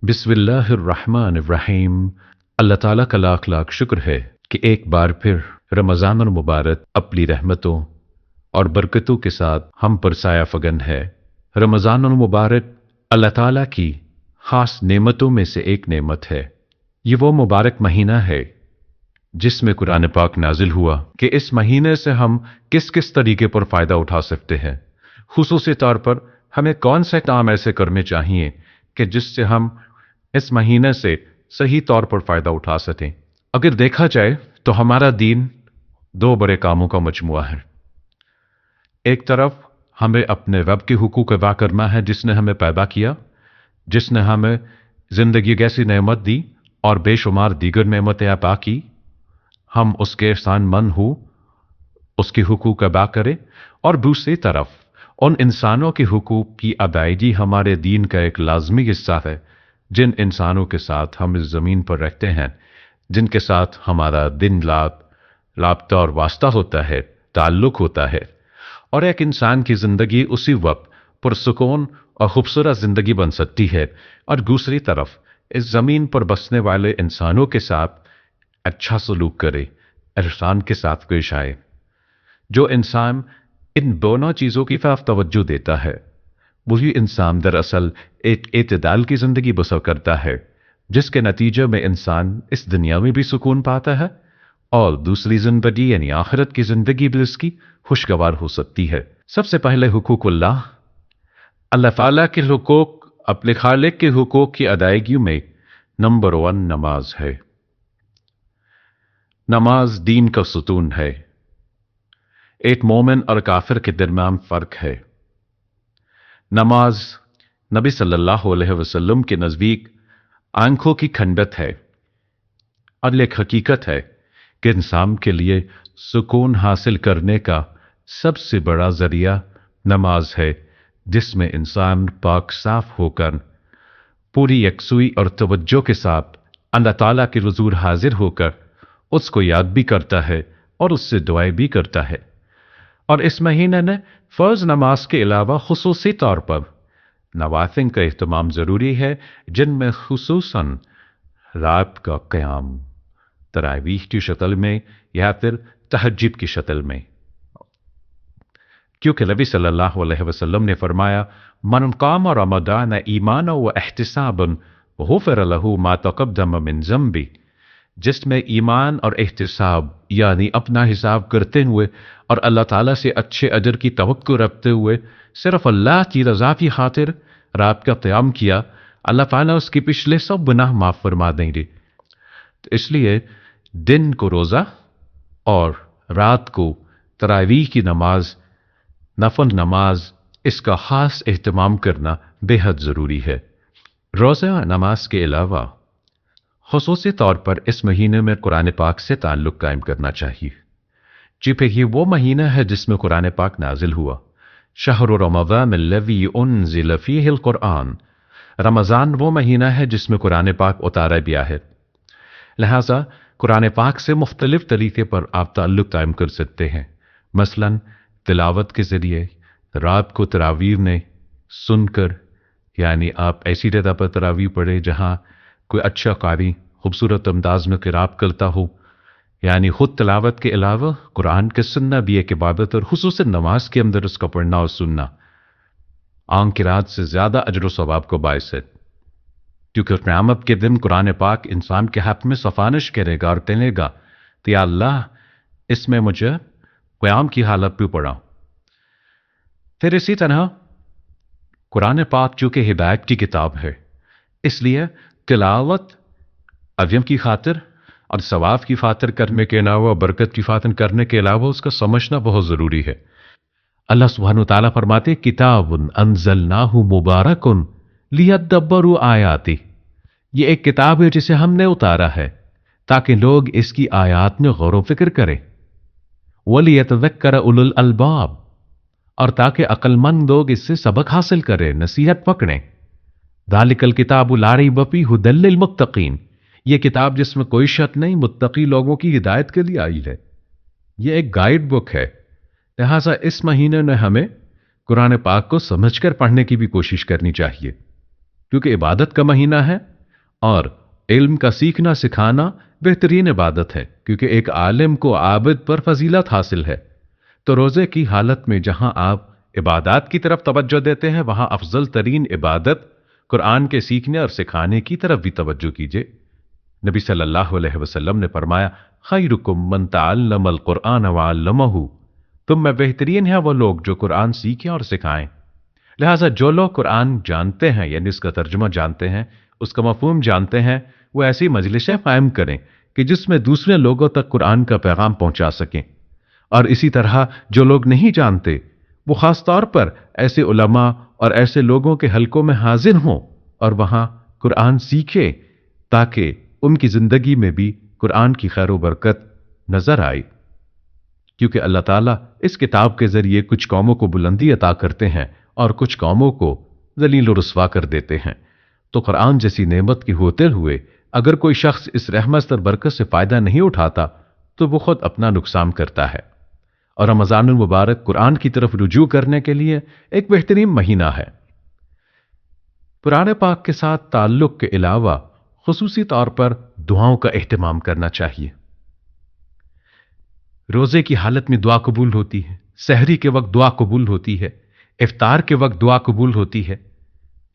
بسم اللہ الرحمن الرحیم۔ اللہ تعالیٰ کا لاکھ لاکھ شکر ہے کہ ایک بار پھر رمضان المبارک اپنی رحمتوں اور برکتوں کے ساتھ ہم پر سایہ فگن ہے۔ رمضان المبارک اللہ تعالیٰ کی خاص نعمتوں میں سے ایک نعمت ہے۔ یہ وہ مبارک مہینہ ہے جس میں قرآن پاک نازل ہوا کہ اس مہینے سے ہم کس کس طریقے پر فائدہ اٹھا سکتے ہیں، خصوصی طور پر ہمیں کون سے کام ایسے کرنے چاہیے کہ جس سے ہم اس مہینے سے صحیح طور پر فائدہ اٹھا سکیں۔ اگر دیکھا جائے تو ہمارا دین دو بڑے کاموں کا مجموعہ ہے۔ ایک طرف ہمیں اپنے رب کے حقوق ادا کرنا ہے جس نے ہمیں پیدا کیا، جس نے ہمیں زندگی کی نعمت دی اور بے شمار دیگر نعمتیں عطا کی۔ ہم اس کے احسان مند ہوں، اس کے حقوق ادا کریں، اور دوسری طرف ان انسانوں کے حقوق کی ادائیگی ہمارے دین کا ایک لازمی حصہ ہے، جن انسانوں کے ساتھ ہم اس زمین پر رہتے ہیں، جن کے ساتھ ہمارا دن رابطہ اور واسطہ ہوتا ہے، تعلق ہوتا ہے، اور ایک انسان کی زندگی اسی وقت پرسکون اور خوبصورت زندگی بن سکتی ہے اور دوسری طرف اس زمین پر بسنے والے انسانوں کے ساتھ اچھا سلوک کرے، احسان کے ساتھ پیش آئے۔ جو انسان ان دونوں چیزوں کی طرف توجہ دیتا ہے وہی انسان دراصل ایک اعتدال کی زندگی بسر کرتا ہے، جس کے نتیجے میں انسان اس دنیا میں بھی سکون پاتا ہے اور دوسری زندگی یعنی آخرت کی زندگی بھی اس کی خوشگوار ہو سکتی ہے۔ سب سے پہلے حقوق اللہ تعالیٰ کے حقوق، اپنے خالق کے حقوق کی ادائیگی میں نمبر 1 نماز ہے۔ نماز دین کا ستون ہے، ایک مومن اور کافر کے درمیان فرق ہے۔ نماز نبی صلی اللہ علیہ وسلم کے نزدیک آنکھوں کی ٹھنڈک ہے اور ایک حقیقت ہے کہ انسان کے لیے سکون حاصل کرنے کا سب سے بڑا ذریعہ نماز ہے، جس میں انسان پاک صاف ہو کر پوری یکسوئی اور توجہ کے ساتھ اللہ تعالیٰ کے حضور حاضر ہو کر اس کو یاد بھی کرتا ہے اور اس سے دعائیں بھی کرتا ہے۔ اور اس مہینے میں فرض نماز کے علاوہ خصوصی طور پر نوافل کا اہتمام ضروری ہے، جن میں خصوصاً رات کا قیام تراویح کی شکل میں یا پھر تہجد کی شکل میں، کیونکہ نبی صلی اللہ علیہ وسلم نے فرمایا من قام رمضان ایمانا و احتسابا غفر له ما تقدم من ذنبه، جس میں ایمان اور احتساب یعنی اپنا حساب کرتے ہوئے اور اللہ تعالیٰ سے اچھے اجر کی توقع رکھتے ہوئے صرف اللہ کی رضا کی خاطر رات کا قیام کیا، اللہ تعالیٰ اس کی پچھلے سب گناہ معاف فرما دیں گے۔ تو اس لیے دن کو روزہ اور رات کو تراویح کی نماز، نفل نماز، اس کا خاص اہتمام کرنا بے حد ضروری ہے۔ روزہ نماز کے علاوہ خصوصی طور پر اس مہینے میں قرآن پاک سے تعلق قائم کرنا چاہیے، چونکہ یہ وہ مہینہ ہے جس میں قرآن پاک نازل ہوا۔ شہر رمضان الذی انزل فیہ القرآن، رمضان وہ مہینہ ہے جس میں قرآن پاک اتارا گیا ہے، لہذا قرآن پاک سے مختلف طریقے پر آپ تعلق قائم کر سکتے ہیں، مثلا تلاوت کے ذریعے، رات کو تراویح میں سن کر، یعنی آپ ایسی جگہ پر تراویح پڑھیں جہاں کوئی اچھا قاری خوبصورت انداز میں قرات کرتا ہو، یعنی خود تلاوت کے علاوہ قرآن کے سننا بھی ایک عبادت اور خصوصاً نماز کے اندر اس کا پڑھنا اور سننا عام قرات سے زیادہ اجر و ثواب کو باعث ہے، کیونکہ قیامت کے دن قرآن پاک انسان کے حق میں سفارش کرے گا اور کہے گا کہ یا اللہ اس میں مجھے قیام کی حالت بھی پڑھا۔ پھر اسی طرح قرآن پاک چونکہ ہدایت کی کتاب ہے، اس لیے تلاوت اجر کی خاطر اور ثواب کی خاطر کرنے کے علاوہ، برکت کی خاطر کرنے کے علاوہ اس کا سمجھنا بہت ضروری ہے۔ اللہ سبحانہ وتعالیٰ فرماتے کتاب انزلناہ مبارک لیدبروا آیاتہ، یہ ایک کتاب ہے جسے ہم نے اتارا ہے تاکہ لوگ اس کی آیات میں غور و فکر کریں، ولیتذکر اولو الالباب، اور تاکہ عقل مند لوگ اس سے سبق حاصل کریں، نصیحت پکڑیں۔ ذالک الکتاب لا ریب فیہ ھدی للمتقین، یہ کتاب جس میں کوئی شک نہیں، متقی لوگوں کی ہدایت کے لیے آئی ہے، یہ ایک گائیڈ بک ہے۔ لہٰذا اس مہینے میں ہمیں قرآن پاک کو سمجھ کر پڑھنے کی بھی کوشش کرنی چاہیے۔ کیونکہ عبادت کا مہینہ ہے، اور علم کا سیکھنا سکھانا بہترین عبادت ہے، کیونکہ ایک عالم کو عابد پر فضیلت حاصل ہے۔ تو روزے کی حالت میں جہاں آپ عبادات کی طرف توجہ دیتے ہیں، وہاں افضل ترین عبادت قرآن کے سیکھنے اور سکھانے کی طرف بھی توجہ کیجیے۔ نبی صلی اللہ علیہ وسلم نے فرمایا، خیرکم من تعلم القرآن وعلمہ، تم میں بہترین ہیں وہ لوگ جو قرآن سیکھیں اور سکھائیں۔ لہٰذا جو لوگ قرآن جانتے ہیں، یعنی اس کا ترجمہ جانتے ہیں، اس کا مفہوم جانتے ہیں، وہ ایسی مجلسیں قائم کریں کہ جس میں دوسرے لوگوں تک قرآن کا پیغام پہنچا سکیں۔ اور اسی طرح جو لوگ نہیں جانتے، وہ خاص طور پر ایسے علماء اور ایسے لوگوں کے حلقوں میں حاضر ہوں اور وہاں قرآن سیکھیں، تاکہ ان کی زندگی میں بھی قرآن کی خیر و برکت نظر آئے۔ کیونکہ اللہ تعالیٰ اس کتاب کے ذریعے کچھ قوموں کو بلندی عطا کرتے ہیں اور کچھ قوموں کو ذلیل و رسوا کر دیتے ہیں۔ تو قرآن جیسی نعمت کے ہوتے ہوئے اگر کوئی شخص اس رحمت اور برکت سے فائدہ نہیں اٹھاتا تو وہ خود اپنا نقصان کرتا ہے۔ اور رمضان المبارک قرآن کی طرف رجوع کرنے کے لیے ایک بہترین مہینہ ہے۔ قرآن پاک کے ساتھ تعلق کے علاوہ خصوصی طور پر دعاؤں کا اہتمام کرنا چاہیے۔ روزے کی حالت میں دعا قبول ہوتی ہے، سحری کے وقت دعا قبول ہوتی ہے، افطار کے وقت دعا قبول ہوتی ہے۔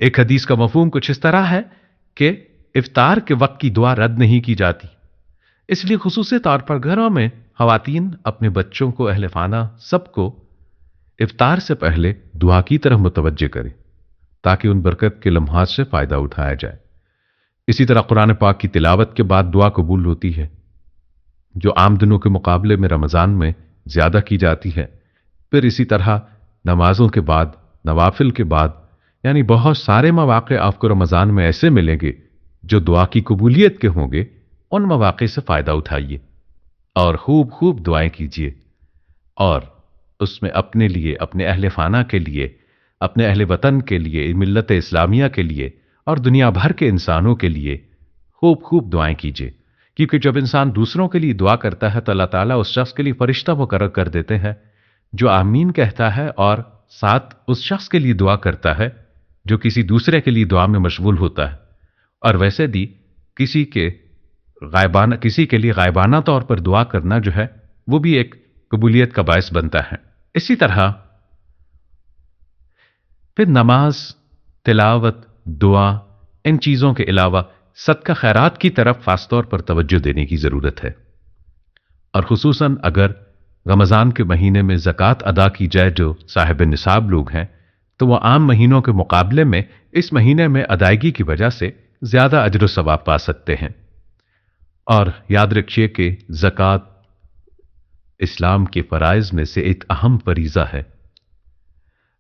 ایک حدیث کا مفہوم کچھ اس طرح ہے کہ افطار کے وقت کی دعا رد نہیں کی جاتی، اس لیے خصوصی طور پر گھروں میں خواتین اپنے بچوں کو، اہل خانہ سب کو افطار سے پہلے دعا کی طرف متوجہ کریں تاکہ ان برکت کے لمحات سے فائدہ اٹھایا جائے۔ اسی طرح قرآن پاک کی تلاوت کے بعد دعا قبول ہوتی ہے، جو عام دنوں کے مقابلے میں رمضان میں زیادہ کی جاتی ہے۔ پھر اسی طرح نمازوں کے بعد، نوافل کے بعد، یعنی بہت سارے مواقع آپ کو رمضان میں ایسے ملیں گے جو دعا کی قبولیت کے ہوں گے۔ ان مواقع سے فائدہ اٹھائیے اور خوب دعائیں کیجیے، اور اس میں اپنے لیے، اپنے اہل خانہ کے لیے، اپنے اہل وطن کے لیے، ملت اسلامیہ کے لیے اور دنیا بھر کے انسانوں کے لیے خوب دعائیں کیجیے۔ کیونکہ جب انسان دوسروں کے لیے دعا کرتا ہے تو اللہ تعالیٰ اس شخص کے لیے فرشتہ مقرر کر دیتے ہیں جو آمین کہتا ہے، اور ساتھ اس شخص کے لیے دعا کرتا ہے جو کسی دوسرے کے لیے دعا میں مشغول ہوتا ہے۔ اور ویسے بھی کسی کے لیے غائبانہ طور پر دعا کرنا جو ہے وہ بھی ایک قبولیت کا باعث بنتا ہے۔ اسی طرح پھر نماز، تلاوت، دعا، ان چیزوں کے علاوہ صدقہ خیرات کی طرف خاص طور پر توجہ دینے کی ضرورت ہے، اور خصوصاً اگر رمضان کے مہینے میں زکوٰۃ ادا کی جائے جو صاحب نصاب لوگ ہیں تو وہ عام مہینوں کے مقابلے میں اس مہینے میں ادائیگی کی وجہ سے زیادہ اجر و ثواب پا سکتے ہیں۔ اور یاد رکھیے کہ زکوٰۃ اسلام کے فرائض میں سے ایک اہم فریضہ ہے۔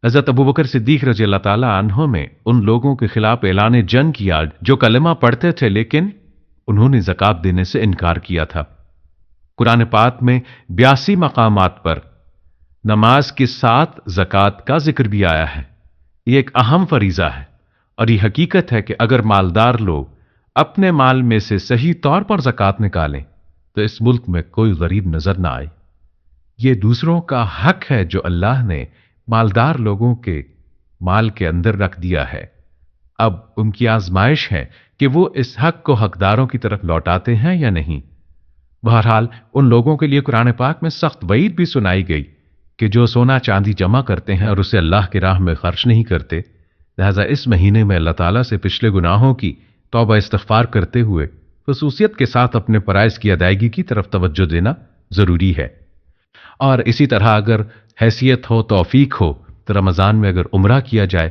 حضرت ابوبکر صدیق رضی اللہ تعالی عنہ میں ان لوگوں کے خلاف اعلان جنگ کیا جو کلمہ پڑھتے تھے لیکن انہوں نے زکوٰۃ دینے سے انکار کیا تھا۔ قرآن پاک میں 82 مقامات پر نماز کے ساتھ زکوٰۃ کا ذکر بھی آیا ہے۔ یہ ایک اہم فریضہ ہے، اور یہ حقیقت ہے کہ اگر مالدار لوگ اپنے مال میں سے صحیح طور پر زکوٰۃ نکالیں تو اس ملک میں کوئی غریب نظر نہ آئے۔ یہ دوسروں کا حق ہے جو اللہ نے مالدار لوگوں کے مال کے اندر رکھ دیا ہے۔ اب ان کی آزمائش ہے کہ وہ اس حق کو حقداروں کی طرف لوٹاتے ہیں یا نہیں۔ بہرحال ان لوگوں کے لیے قرآن پاک میں سخت وعید بھی سنائی گئی کہ جو سونا چاندی جمع کرتے ہیں اور اسے اللہ کی راہ میں خرچ نہیں کرتے، لہذا اس مہینے میں اللہ تعالیٰ سے پچھلے گناہوں کی توبہ استغفار کرتے ہوئے خصوصیت کے ساتھ اپنے فرائض کی ادائیگی کی طرف توجہ دینا ضروری ہے۔ اور اسی طرح اگر حیثیت ہو، توفیق ہو، تو رمضان میں اگر عمرہ کیا جائے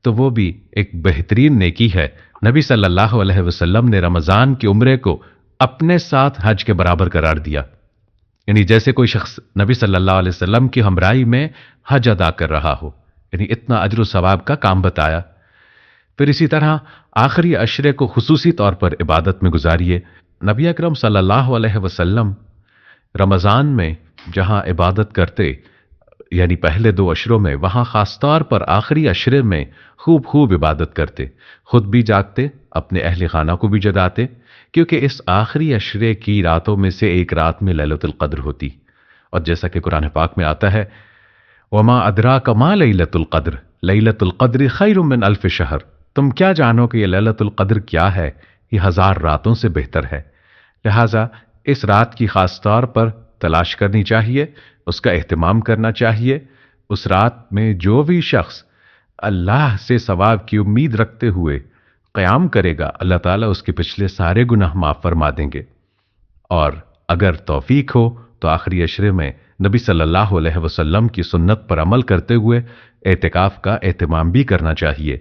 تو وہ بھی ایک بہترین نیکی ہے۔ نبی صلی اللہ علیہ وسلم نے رمضان کے عمرے کو اپنے ساتھ حج کے برابر قرار دیا، یعنی جیسے کوئی شخص نبی صلی اللہ علیہ وسلم کی ہمراہی میں حج ادا کر رہا ہو، یعنی اتنا اجر و ثواب کا کام بتایا۔ پھر اسی طرح آخری عشرے کو خصوصی طور پر عبادت میں گزاریے۔ نبی اکرم صلی اللہ علیہ وسلم رمضان میں جہاں عبادت کرتے، یعنی پہلے 2 عشروں میں، وہاں خاص طور پر آخری عشرے میں خوب عبادت کرتے، خود بھی جاگتے، اپنے اہل خانہ کو بھی جگاتے، کیونکہ اس آخری عشرے کی راتوں میں سے ایک رات میں لیلۃ القدر ہوتی، اور جیسا کہ قرآن پاک میں آتا ہے وما ادراک ما لیلۃ القدر لیلۃ القدر خیر من الف شہر، تم کیا جانو کہ یہ لیلۃ القدر کیا ہے؟ یہ 1000 راتوں سے بہتر ہے۔ لہٰذا اس رات کی خاص طور پر تلاش کرنی چاہیے، اس کا اہتمام کرنا چاہیے۔ اس رات میں جو بھی شخص اللہ سے ثواب کی امید رکھتے ہوئے قیام کرے گا، اللہ تعالیٰ اس کے پچھلے سارے گناہ معاف فرما دیں گے۔ اور اگر توفیق ہو تو آخری عشرے میں نبی صلی اللہ علیہ وسلم کی سنت پر عمل کرتے ہوئے اعتکاف کا اہتمام بھی کرنا چاہیے۔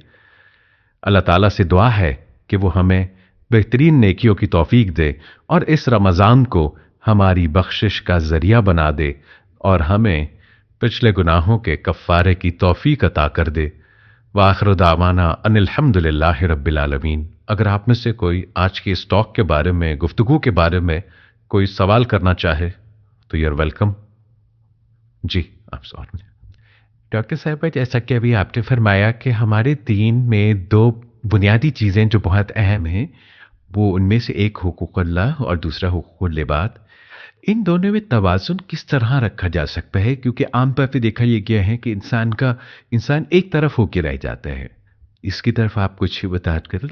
اللہ تعالیٰ سے دعا ہے کہ وہ ہمیں بہترین نیکیوں کی توفیق دے اور اس رمضان کو ہماری بخشش کا ذریعہ بنا دے اور ہمیں پچھلے گناہوں کے کفارے کی توفیق عطا کر دے۔ وآخر دعوانا ان الحمد للہ رب العالمین۔ اگر آپ میں سے کوئی آج کے اس ٹاک کے بارے میں، گفتگو کے بارے میں کوئی سوال کرنا چاہے تو یو آر ویلکم۔ جی آپ سوال۔ ڈاکٹر صاحبہ، جیسا کہ ابھی آپ نے فرمایا کہ ہمارے دین میں 2 بنیادی چیزیں جو بہت اہم ہیں، وہ ان میں سے ایک حقوق اللہ اور دوسرا حقوق العباد۔ ان دونوں میں توازن کس طرح رکھا جا سکتا ہے؟ کیونکہ عام طور پہ دیکھا یہ گیا ہے کہ انسان ایک طرف ہو کے رہ جاتا ہے۔ اس کی طرف آپ کچھ بتا کر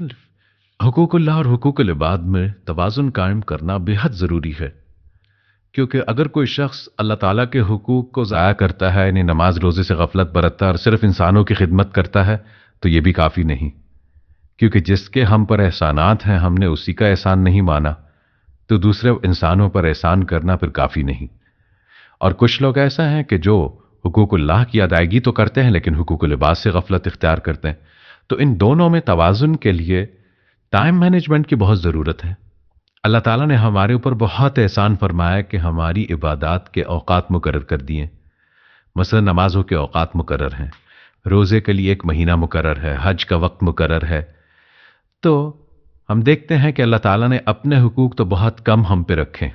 حقوق اللہ اور حقوق العباد میں توازن قائم کرنا بہت ضروری ہے، کیونکہ اگر کوئی شخص اللہ تعالیٰ کے حقوق کو ضائع کرتا ہے، یعنی نماز روزے سے غفلت برتتا ہے اور صرف انسانوں کی خدمت کرتا ہے، تو یہ بھی کافی نہیں، کیونکہ جس کے ہم پر احسانات ہیں ہم نے اسی کا احسان نہیں مانا، تو دوسرے انسانوں پر احسان کرنا پھر کافی نہیں۔ اور کچھ لوگ ایسا ہیں کہ جو حقوق اللہ کی ادائیگی تو کرتے ہیں لیکن حقوق العباد سے غفلت اختیار کرتے ہیں۔ تو ان دونوں میں توازن کے لیے ٹائم مینجمنٹ کی بہت ضرورت ہے۔ اللہ تعالیٰ نے ہمارے اوپر بہت احسان فرمایا کہ ہماری عبادات کے اوقات مقرر کر دیے۔ مثلا نمازوں کے اوقات مقرر ہیں، روزے کے لیے 1 مہینہ مقرر ہے، حج کا وقت مقرر ہے۔ تو ہم دیکھتے ہیں کہ اللہ تعالیٰ نے اپنے حقوق تو بہت کم ہم پہ رکھے۔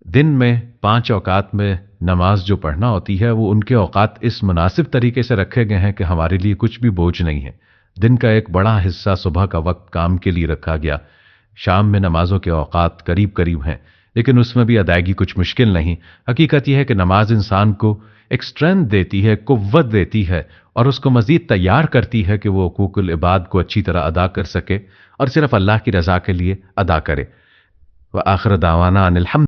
دن میں 5 اوقات میں نماز جو پڑھنا ہوتی ہے، وہ ان کے اوقات اس مناسب طریقے سے رکھے گئے ہیں کہ ہمارے لیے کچھ بھی بوجھ نہیں ہے۔ دن کا ایک بڑا حصہ صبح کا وقت کام کے لیے رکھا گیا، شام میں نمازوں کے اوقات قریب قریب ہیں، لیکن اس میں بھی ادائیگی کچھ مشکل نہیں۔ حقیقت یہ ہے کہ نماز انسان کو ایک اسٹرینتھ دیتی ہے، قوت دیتی ہے، اور اس کو مزید تیار کرتی ہے کہ وہ حقوق العباد کو اچھی طرح ادا کر سکے اور صرف اللہ کی رضا کے لیے ادا کرے۔ وآخر دعوانا ان الحمد